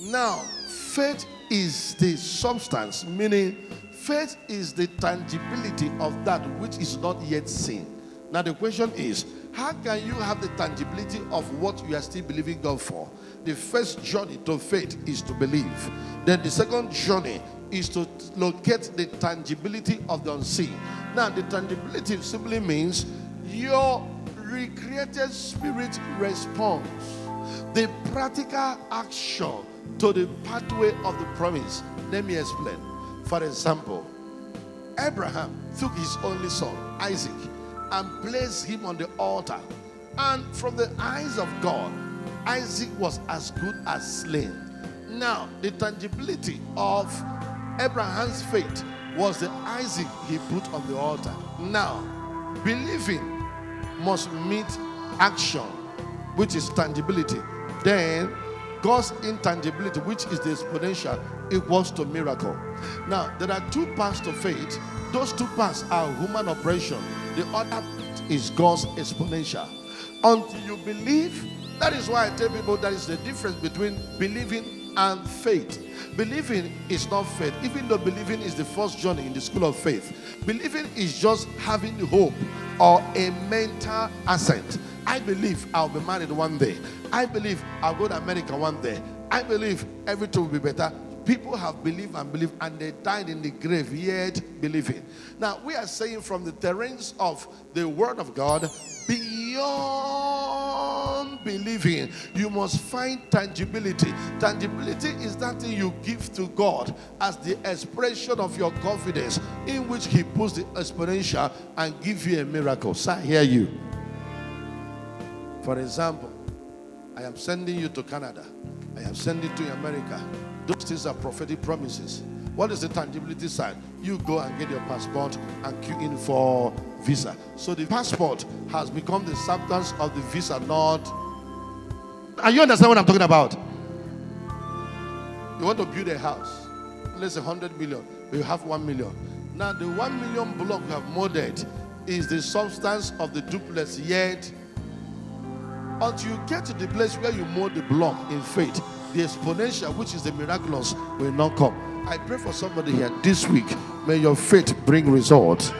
Now, faith is the substance, meaning faith is the tangibility of that which is not yet seen. Now the question is, how can you have the tangibility of what you are still believing God for? The first journey to faith is to believe. Then the second journey is to locate the tangibility of the unseen. Now the tangibility simply means your recreated spirit responds, the practical action to the pathway of the promise. Let me explain. For example, Abraham took his only son, Isaac, and placed him on the altar. And from the eyes of God, Isaac was as good as slain. Now, the tangibility of Abraham's faith was the Isaac he put on the altar. Now, believing must meet action, which is tangibility. Then, God's intangibility, which is the exponential, equals to miracle. Now, there are two parts to faith. Those two parts are human operation. The other part is God's exponential. Until you believe, that is why I tell people there is the difference between believing and faith. Believing is not faith, even though believing is the first journey in the school of faith. Believing is just having hope or a mental assent. I believe I'll be married one day. I believe I'll go to America one day. I believe everything will be better. People have believed and believed, and they died in the grave yet believing. Now, we are saying from the terrains of the Word of God, beyond believing, you must find tangibility. Tangibility is that thing you give to God as the expression of your confidence, in which He puts the exponential and gives you a miracle. So I hear you. For example, I am sending you to Canada. I am sending you to America. Those things are prophetic promises. What is the tangibility side? You go and get your passport and queue in for visa. So the passport has become the substance of the visa, not... And you understand what I'm talking about? You want to build a house. Let's say 100 million. You have 1 million. Now the 1 million block you have molded is the substance of the duplex, yet until you get to the place where you mold the block in faith, the exponential, which is the miraculous, will not come. I pray for somebody here this week. May your faith bring results.